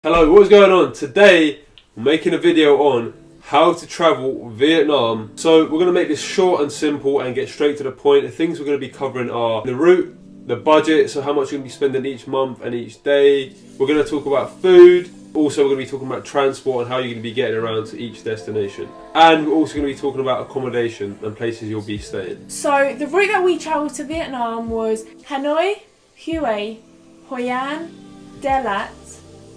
Hello, what's going on? Today we're making a video on how to travel Vietnam. So we're going to make this short and simple and get straight to the point. The things we're going to be covering are the route, the budget, so how much you're going to be spending each month and each day. We're going to talk about food. Also, we're going to be talking about transport and how you're going to be getting around to each destination. And we're also going to be talking about accommodation and places you'll be staying. So the route that we travelled to Vietnam was Hanoi, Hue, Hoi An, Dalat,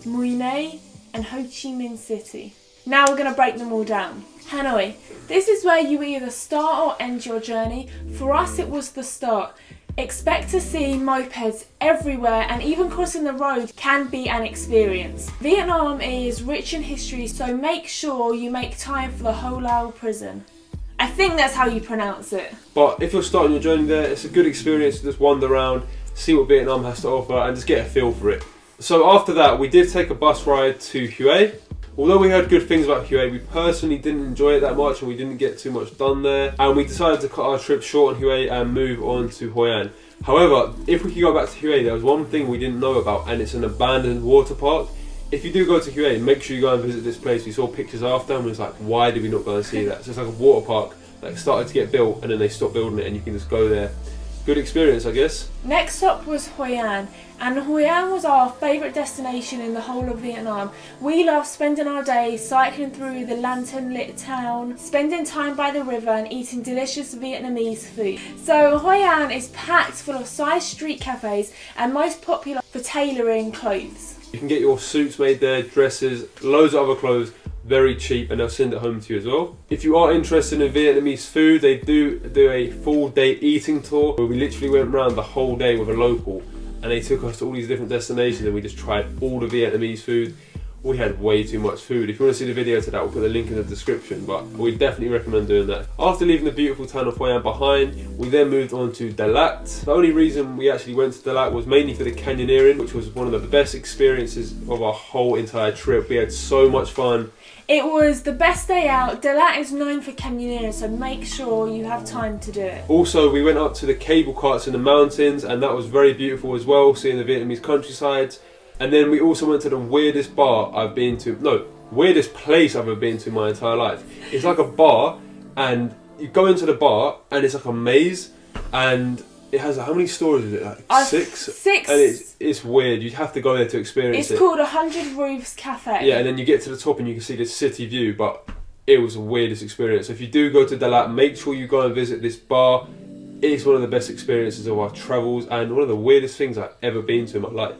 Mui Ne and Ho Chi Minh City. Now we're going to break them all down. Hanoi. This is where you either start or end your journey. For us it was the start. Expect to see mopeds everywhere, and even crossing the road can be an experience. Vietnam is rich in history, so make sure you make time for the Ho Lao prison. I think that's how you pronounce it. But if you're starting your journey there, it's a good experience to just wander around, see what Vietnam has to offer and just get a feel for it. So after that, we did take a bus ride to Hue. Although we heard good things about Hue, we personally didn't enjoy it that much and we didn't get too much done there. And we decided to cut our trip short on Hue and move on to Hoi An. However, if we could go back to Hue, there was one thing we didn't know about, and it's an abandoned water park. If you do go to Hue, make sure you go and visit this place. We saw pictures after and we was like, why did we not go and see that? So it's like a water park that started to get built and then they stopped building it and you can just go there. Good experience, I guess. Next stop was Hoi An, and Hoi An was our favourite destination in the whole of Vietnam. We loved spending our days cycling through the lantern-lit town, spending time by the river and eating delicious Vietnamese food. So Hoi An is packed full of side street cafes and most popular for tailoring clothes. You can get your suits made there, dresses, loads of other clothes, very cheap, and they'll send it home to you as well. If you are interested in Vietnamese food, they do a full day eating tour where we literally went around the whole day with a local and they took us to all these different destinations and we just tried all the Vietnamese food. We had way too much food. If you want to see the video to that, we'll put the link in the description, but we definitely recommend doing that. After leaving the beautiful town of Hoi An behind, we then moved on to Dalat. The only reason we actually went to Dalat was mainly for the canyoneering, which was one of the best experiences of our whole entire trip. We had so much fun. It was the best day out. Dalat is known for canyoneering, so make sure you have time to do it. Also, we went up to the cable carts in the mountains and that was very beautiful as well, seeing the Vietnamese countryside. And then we also went to the weirdest weirdest place I've ever been to in my entire life. It's like a bar and you go into the bar and it's like a maze and it has, how many stories is it? Like six? Six. And it's weird. You'd have to go there to experience it. It's called 100 Roofs Cafe. Yeah, and then you get to the top and you can see the city view, but it was the weirdest experience. So if you do go to Dalat, make sure you go and visit this bar. It's one of the best experiences of our travels and one of the weirdest things I've ever been to in my life.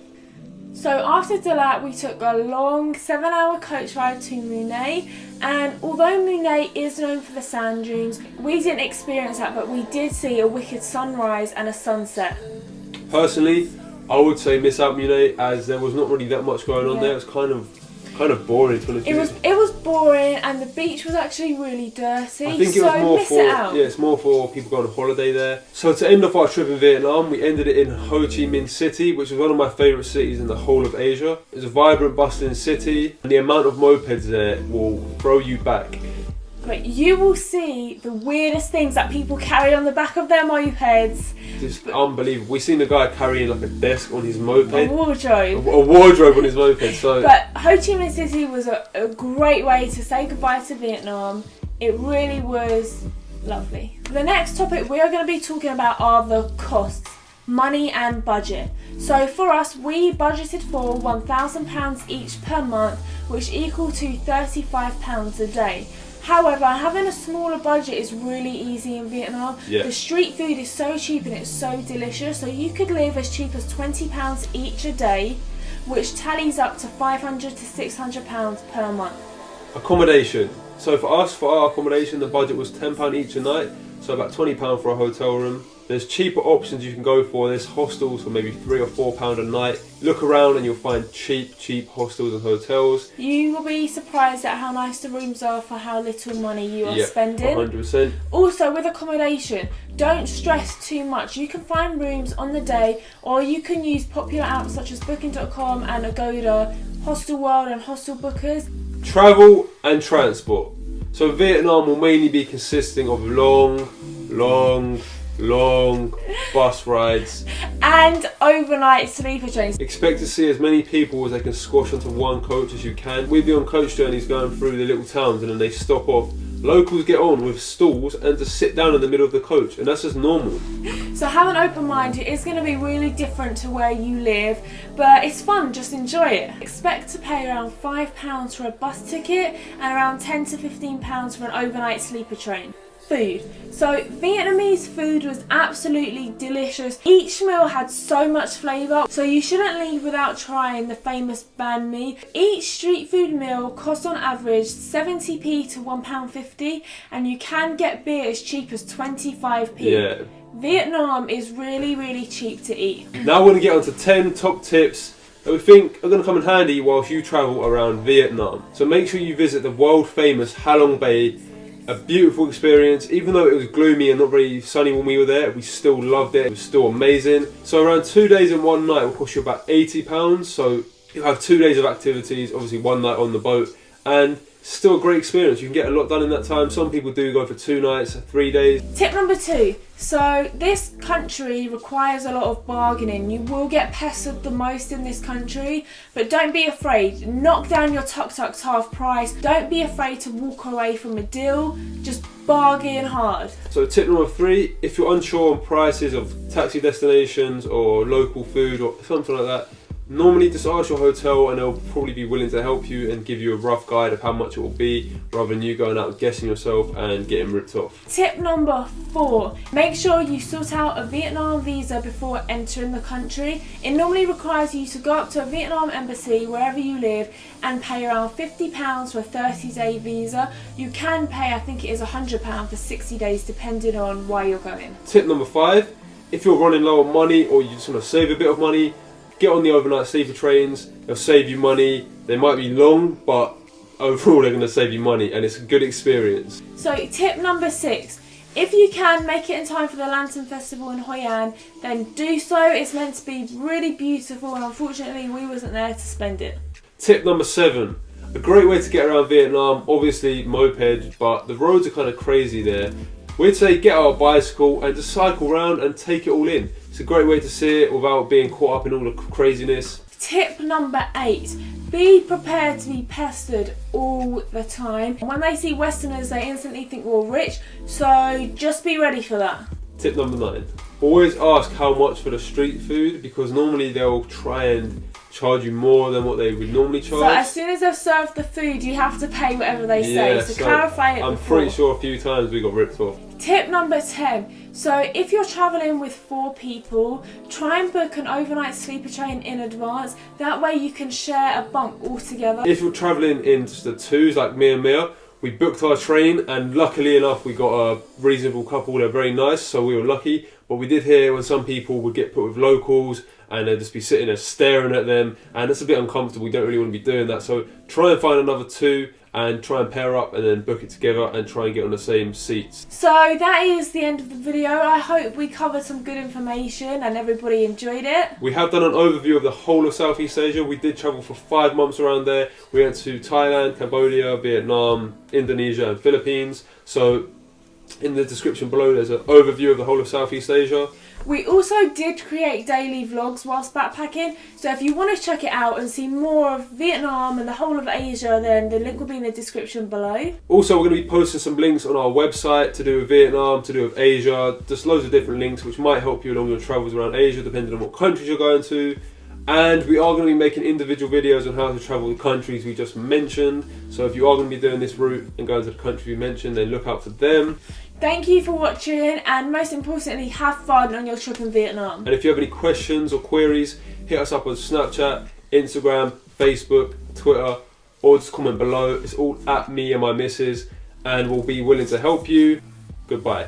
So after Dalat, we took a long 7-hour coach ride to Mui Ne, and although Mui Ne is known for the sand dunes, we didn't experience that, but we did see a wicked sunrise and a sunset. Personally, I would say miss out Mui Ne, as there was not really that much going on there. It was kind of boring to be honest. It was boring, and the beach was actually really dirty. I think it was more for it's more for people going on holiday there. So to end off our trip in Vietnam, we ended it in Ho Chi Minh City, which was one of my favourite cities in the whole of Asia. It's a vibrant, bustling city, and the amount of mopeds there will throw you back. But you will see the weirdest things that people carry on the back of their mopeds. Just unbelievable. We seen a guy carrying like a desk on his moped. A wardrobe. A wardrobe on his moped. So. But Ho Chi Minh City was a great way to say goodbye to Vietnam. It really was lovely. The next topic we are going to be talking about are the costs, money and budget. So for us, we budgeted for £1,000 each per month, which equal to £35 a day. However, having a smaller budget is really easy in Vietnam. Yeah. The street food is so cheap and it's so delicious, so you could live as cheap as £20 each a day, which tallies up to £500 to £600 per month. Accommodation. So for us, for our accommodation, the budget was £10 each a night, so about £20 for a hotel room. There's cheaper options you can go for. There's hostels for maybe £3 or £4 a night. Look around and you'll find cheap hostels and hotels. You will be surprised at how nice the rooms are for how little money you are spending. 100%. Also with accommodation, don't stress too much. You can find rooms on the day, or you can use popular apps such as Booking.com and Agoda, Hostel World and Hostel Bookers. Travel and transport. So Vietnam will mainly be consisting of long long bus rides, and overnight sleeper trains. Expect to see as many people as they can squash onto one coach as you can. We'd be on coach journeys going through the little towns, and then they stop off. Locals get on with stools and to sit down in the middle of the coach, and that's just normal. So have an open mind. It is going to be really different to where you live, but it's fun, just enjoy it. Expect to pay around £5 for a bus ticket and around £10 to £15 for an overnight sleeper train. Food. So Vietnamese food was absolutely delicious. Each meal had so much flavour, so you shouldn't leave without trying the famous banh mi. Each street food meal costs on average 70p to £1.50, and you can get beer as cheap as 25p. Yeah. Vietnam is really cheap to eat. Now we're going to get on to 10 top tips that we think are going to come in handy whilst you travel around Vietnam. So make sure you visit the world famous Ha Long Bay. A beautiful experience. Even though it was gloomy and not very sunny when we were there, we still loved it. It was still amazing. So around 2 days and 1 night will cost you about £80. So you'll have 2 days of activities, obviously 1 night on the boat, and still a great experience. You can get a lot done in that time. Some people do go for 2 nights, 3 days. Tip number 2. So this country requires a lot of bargaining. You will get pestered the most in this country, but don't be afraid. Knock down your tuk-tuks half price. Don't be afraid to walk away from a deal. Just bargain hard. So tip number 3, if you're unsure on prices of taxi destinations or local food or something like that, normally just ask your hotel and they'll probably be willing to help you and give you a rough guide of how much it will be, rather than you going out guessing yourself and getting ripped off. Tip number 4, make sure you sort out a Vietnam visa before entering the country. It normally requires you to go up to a Vietnam embassy wherever you live and pay around £50 for a 30-day visa. You can pay, I think it is £100 for 60 days depending on why you're going. Tip number 5, if you're running low on money or you just want to save a bit of money, get on the overnight sleeper trains. They'll save you money. They might be long, but overall they're going to save you money, and it's a good experience. So tip number 6, if you can make it in time for the Lantern Festival in Hoi An, then do so. It's meant to be really beautiful, and unfortunately we wasn't there to spend it. Tip number 7, a great way to get around Vietnam, obviously moped, but the roads are kind of crazy there. We'd say get out a bicycle and just cycle around and take it all in. It's a great way to see it without being caught up in all the craziness. Tip number 8, be prepared to be pestered all the time. When they see Westerners, they instantly think we're rich, so just be ready for that. Tip number 9, always ask how much for the street food, because normally they'll try and charge you more than what they would normally charge. So as soon as they've served the food, you have to pay whatever they say. So clarify it I'm before. pretty sure a few times we got ripped off. Tip number 10. So if you're travelling with 4 people, try and book an overnight sleeper train in advance. That way you can share a bunk all together. If you're travelling in just the 2s like me and Mia, we booked our train, and luckily enough we got a reasonable couple. They're very nice, so we were lucky. But we did hear when some people would get put with locals and they'd just be sitting there staring at them, and it's a bit uncomfortable. We don't really want to be doing that, so try and find another 2 and try and pair up and then book it together and try and get on the same seats. So that is the end of the video. I hope we covered some good information and everybody enjoyed it. We have done an overview of the whole of Southeast Asia. We did travel for 5 months around there. We went to Thailand, Cambodia, Vietnam, Indonesia and Philippines. So in the description below there's an overview of the whole of Southeast Asia. We also did create daily vlogs whilst backpacking, so if you want to check it out and see more of Vietnam and the whole of Asia, then the link will be in the description below. Also, we're going to be posting some links on our website to do with Vietnam, to do with Asia, just loads of different links which might help you along your travels around Asia depending on what countries you're going to. And we are going to be making individual videos on how to travel the countries we just mentioned, so if you are going to be doing this route and going to the country we mentioned, then look out for them. Thank you for watching, and most importantly, have fun on your trip in Vietnam. And if you have any questions or queries, hit us up on Snapchat, Instagram, Facebook, Twitter, or just comment below. It's all at me and my missus, and we'll be willing to help you. Goodbye.